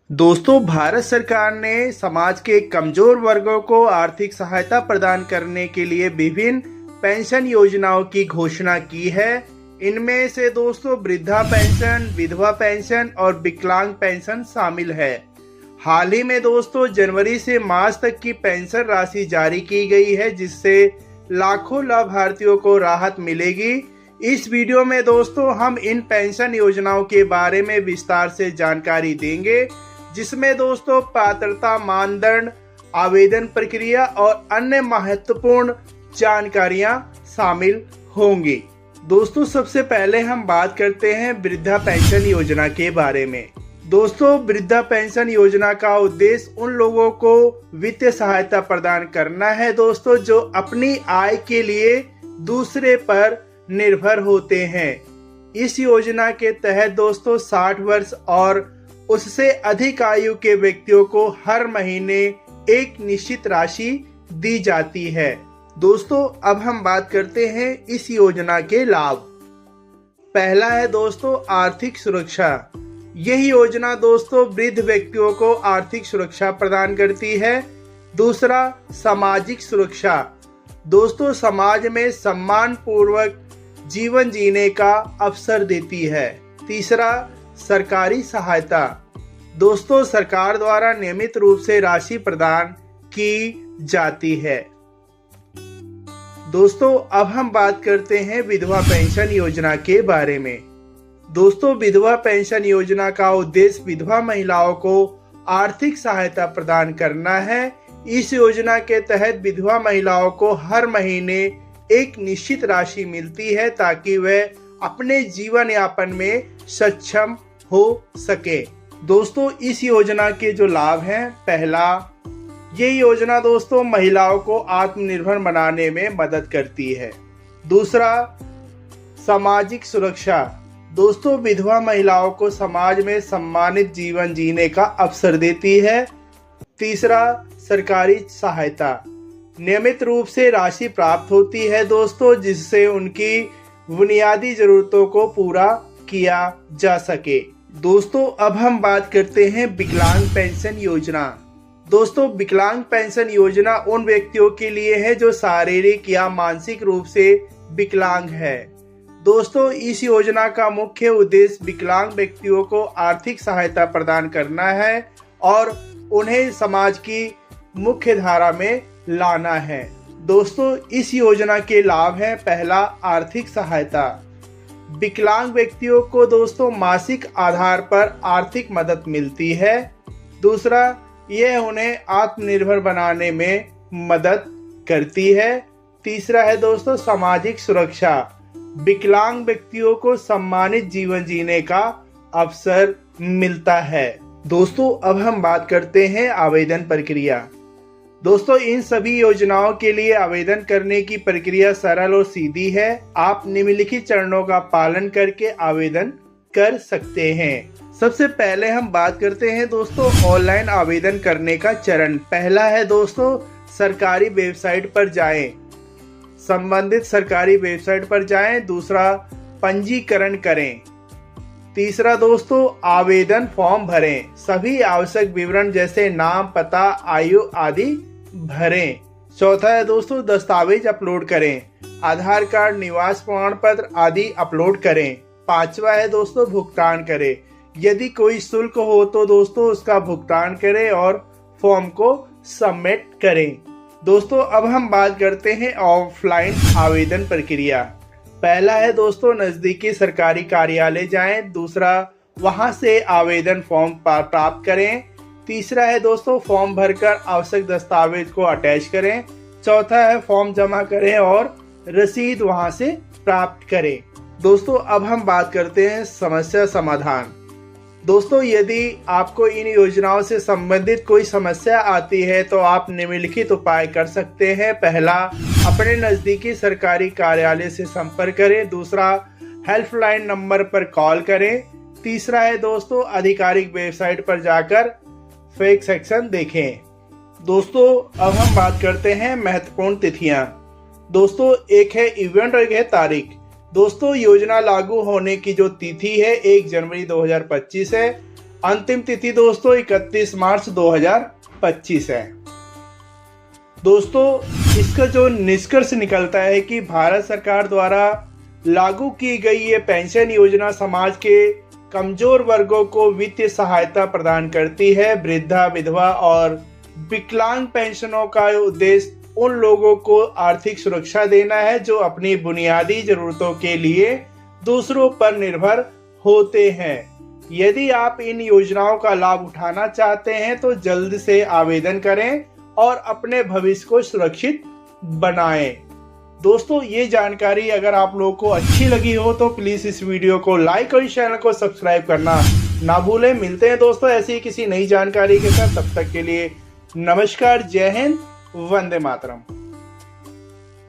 दोस्तों, भारत सरकार ने समाज के कमजोर वर्गों को आर्थिक सहायता प्रदान करने के लिए विभिन्न पेंशन योजनाओं की घोषणा की है। इनमें से दोस्तों वृद्धा पेंशन, विधवा पेंशन और विकलांग पेंशन शामिल है। हाल ही में दोस्तों जनवरी से मार्च तक की पेंशन राशि जारी की गई है, जिससे लाखों लाभार्थियों को राहत मिलेगी। इस वीडियो में दोस्तों हम इन पेंशन योजनाओं के बारे में विस्तार से जानकारी देंगे, जिसमें दोस्तों पात्रता मानदंड, आवेदन प्रक्रिया और अन्य महत्वपूर्ण जानकारियां शामिल होंगी। दोस्तों सबसे पहले हम बात करते हैं वृद्धा पेंशन योजना के बारे में। दोस्तों वृद्धा पेंशन योजना का उद्देश्य उन लोगों को वित्तीय सहायता प्रदान करना है दोस्तों, जो अपनी आय के लिए दूसरे पर निर्भर होते हैं। इस योजना के तहत दोस्तों 60 वर्ष और उससे अधिक आयु के व्यक्तियों को हर महीने एक निश्चित राशि दी जाती है। दोस्तों अब हम बात करते हैं इस योजना के लाभ। पहला है दोस्तों आर्थिक सुरक्षा। यह योजना दोस्तों वृद्ध व्यक्तियों को आर्थिक सुरक्षा प्रदान करती है। दूसरा सामाजिक सुरक्षा। दोस्तों समाज में सम्मान पूर्वक जीवन जीने का अवसर देती है। तीसरा सरकारी सहायता। दोस्तों सरकार द्वारा नियमित रूप से राशि प्रदान की जाती है। दोस्तों अब हम बात करते हैं विधवा पेंशन योजना के बारे में। दोस्तों विधवा पेंशन योजना का उद्देश्य विधवा महिलाओं को आर्थिक सहायता प्रदान करना है। इस योजना के तहत विधवा महिलाओं को हर महीने एक निश्चित राशि मिलती है, ताकि वे अपने जीवन यापन में सक्षम हो सके। दोस्तों इस योजना के जो लाभ हैं, पहला, ये योजना दोस्तों महिलाओं को आत्मनिर्भर बनाने में मदद करती है। दूसरा सामाजिक सुरक्षा। दोस्तों विधवा महिलाओं को समाज में सम्मानित जीवन जीने का अवसर देती है। तीसरा सरकारी सहायता। नियमित रूप से राशि प्राप्त होती है दोस्तों, जिससे उनकी बुनियादी जरूरतों को पूरा किया जा सके। दोस्तों अब हम बात करते हैं विकलांग पेंशन योजना। दोस्तों विकलांग पेंशन योजना उन व्यक्तियों के लिए है जो शारीरिक या मानसिक रूप से विकलांग है। दोस्तों इस योजना का मुख्य उद्देश्य विकलांग व्यक्तियों को आर्थिक सहायता प्रदान करना है और उन्हें समाज की मुख्य धारा में लाना है। दोस्तों इस योजना के लाभ हैं, पहला आर्थिक सहायता। विकलांग व्यक्तियों को दोस्तों मासिक आधार पर आर्थिक मदद मिलती है। दूसरा यह उन्हें आत्मनिर्भर बनाने में मदद करती है। तीसरा है दोस्तों सामाजिक सुरक्षा। विकलांग व्यक्तियों को सम्मानित जीवन जीने का अवसर मिलता है। दोस्तों अब हम बात करते हैं आवेदन प्रक्रिया। दोस्तों इन सभी योजनाओं के लिए आवेदन करने की प्रक्रिया सरल और सीधी है। आप निम्नलिखित चरणों का पालन करके आवेदन कर सकते हैं। सबसे पहले हम बात करते हैं दोस्तों ऑनलाइन आवेदन करने का चरण। पहला है दोस्तों सरकारी वेबसाइट पर जाएं, संबंधित सरकारी वेबसाइट पर जाएं। दूसरा पंजीकरण करें। तीसरा दोस्तों आवेदन फॉर्म भरें। सभी आवश्यक विवरण जैसे नाम, पता, आयु आदि भरें। चौथा है दोस्तों दस्तावेज अपलोड करें। आधार कार्ड, निवास प्रमाण पत्र आदि अपलोड करें। पांचवा है दोस्तों भुगतान करें। यदि कोई शुल्क हो तो दोस्तों उसका भुगतान करें और फॉर्म को सबमिट करें। दोस्तों अब हम बात करते हैं ऑफलाइन आवेदन प्रक्रिया। पहला है दोस्तों नजदीकी सरकारी कार्यालय जाएं। दूसरा वहां से आवेदन फॉर्म प्राप्त करें। तीसरा है दोस्तों फॉर्म भरकर आवश्यक दस्तावेज को अटैच करें। चौथा है फॉर्म जमा करें और रसीद वहां से प्राप्त करें। दोस्तों अब हम बात करते हैं समस्या समाधान। दोस्तों यदि आपको इन योजनाओं से संबंधित कोई समस्या आती है तो आप निम्नलिखित उपाय कर सकते हैं। पहला, अपने नजदीकी सरकारी कार्यालय से संपर्क करें। दूसरा, हेल्पलाइन नंबर पर कॉल करें। तीसरा है दोस्तों आधिकारिक वेबसाइट पर जाकर फैक्ट सेक्शन देखें। दोस्तों अब हम बात करते हैं महत्वपूर्ण तिथियां। दोस्तों एक है इवेंट और एक है तारीख। दोस्तों योजना लागू होने की जो तिथि है 1 जनवरी 2025 है अंतिम तिथि दोस्तों 31 मार्च 2025 है। दोस्तों इसका जो निष्कर्ष निकलता है कि भारत सरकार द्वारा लागू की गई ये पेंशन योजना समाज के कमजोर वर्गों को वित्तीय सहायता प्रदान करती है। वृद्धा, विधवा और विकलांग पेंशनों का उद्देश्य उन लोगों को आर्थिक सुरक्षा देना है जो अपनी बुनियादी जरूरतों के लिए दूसरों पर निर्भर होते हैं। यदि आप इन योजनाओं का लाभ उठाना चाहते हैं तो जल्द से आवेदन करें और अपने भविष्य को सुरक्षित बनाएं। दोस्तों ये जानकारी अगर आप लोगों को अच्छी लगी हो तो प्लीज इस वीडियो को लाइक और चैनल को सब्सक्राइब करना ना भूलें। मिलते हैं दोस्तों ऐसी ही किसी नई जानकारी के साथ, तब तक के लिए नमस्कार, जय हिंद, वंदे मातरम।